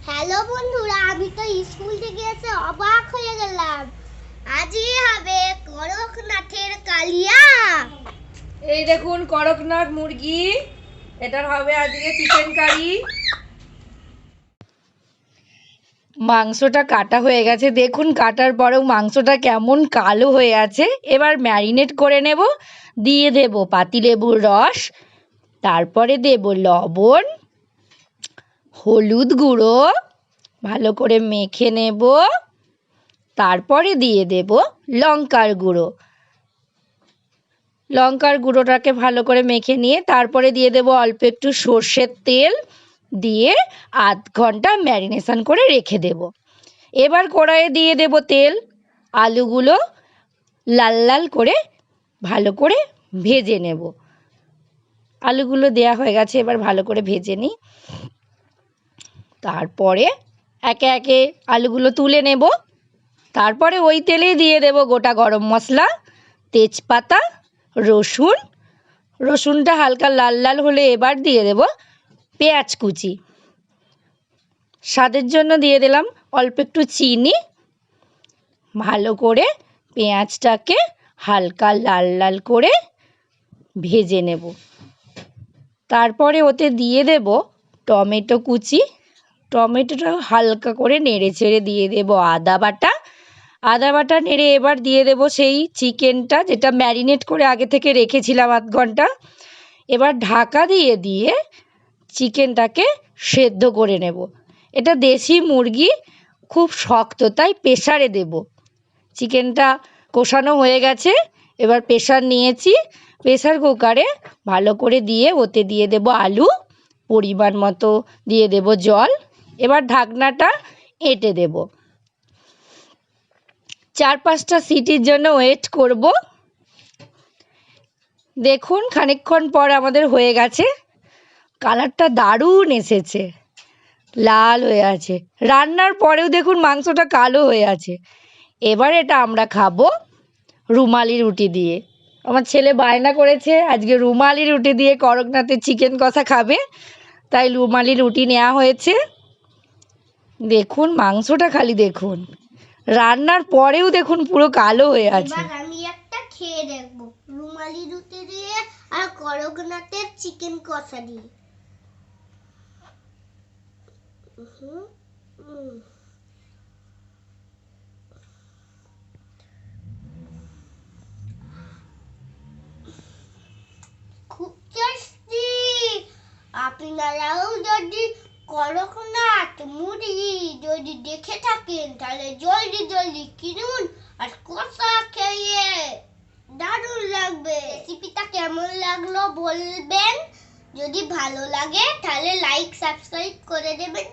Hello বন্ধুরা, আমি তো স্কুল থেকে এসে অবাক হয়ে গেলাম। আজই হবে করকনাথের কালিয়া। এই দেখুন করকনাথ মুরগি, এটার হবে আজকে চিকেন কারি। মাংসটা কাটা হয়ে গেছে, দেখুন কাটার পরেও মাংসটা কেমন কালো হয়ে আছে। এবার ম্যারিনেট করে নেব। দিয়ে দেব পাতিলেবুর রস, তারপরে দেব লবণ, হলুদ গুঁড়ো, ভালো করে মেখে নেব। তারপরে দিয়ে দেব লঙ্কার গুঁড়ো। লঙ্কার গুঁড়োটাকে ভালো করে মেখে নিয়ে তারপরে দিয়ে দেব অল্প একটু সর্ষের তেল, দিয়ে আধ ঘন্টা ম্যারিনেশন করে রেখে দেব। এবার কড়াইয়ে দিয়ে দেব তেল, আলুগুলো লাল লাল করে ভালো করে ভেজে নেব। আলুগুলো দেয়া হয়ে গেছে, এবার ভালো করে ভেজে নিই। তারপরে একে একে আলুগুলো তুলে নেব। তারপরে ওই তেলেই দিয়ে দেব গোটা গরম মশলা, তেজপাতা, রসুনটা হালকা লাল লাল হলে এবার দিয়ে দেব পেঁয়াজ কুচি। স্বাদের জন্য দিয়ে দিলাম অল্প একটু চিনি। ভালো করে পেঁয়াজটাকে হালকা লাল লাল করে ভেজে নেব। তারপরে ওতে দিয়ে দেব টমেটো কুচি। টমেটোটা হালকা করে নেড়ে চেড়ে দিয়ে দেব আদা বাটা নেড়ে এবার দিয়ে দেব সেই চিকেনটা, যেটা ম্যারিনেট করে আগে থেকে রেখেছিলাম আধ ঘন্টা। এবার ঢাকা দিয়ে চিকেনটাকে সেদ্ধ করে নেব। এটা দেশি মুরগি, খুব শক্ত, তাই প্রেসারে দেব। চিকেনটা কষানো হয়ে গেছে, এবার প্রেসার নিয়েছি। প্রেসার কুকারে ভালো করে দিয়ে ওতে দিয়ে দেব আলু, পরিমাণ মতো দিয়ে দেব জল। এবার ঢাকনাটা এঁটে দেব। 4-5টা সিটির জন্য ওয়েট করব। দেখুন খানিকক্ষণ পর আমাদের হয়ে গেছে। কালারটা দারুণ এসেছে, লাল হয়ে আছে। রান্নার পরেও দেখুন মাংসটা কালো হয়ে আছে। এবার এটা আমরা খাবো রুমালি রুটি দিয়ে। আমার ছেলে বায়না করেছে আজকে রুমালি রুটি দিয়ে করকনাথের চিকেন কষা খাবে, তাই রুমালি রুটি নেওয়া হয়েছে। দেখুন মাংসটা খালি দেখুন, রান্নার পরেও দেখুন পুরো কালো হয়ে আছে। এবার আমি একটা খেয়ে দেখবো রুমালি রুটি দিয়ে আর করকনাথের চিকেন কষা দিয়ে। খুব টেস্টি। আপনারাও যদি করকনাথ মুরগি যদি দেখে থাকেন তাহলে জলদি কিনুন আর কষা খেয়ে দারুণ লাগবে। রেসিপিটা কেমন লাগলো বলবেন। যদি ভালো লাগে তাহলে লাইক সাবস্ক্রাইব করে দেবেন।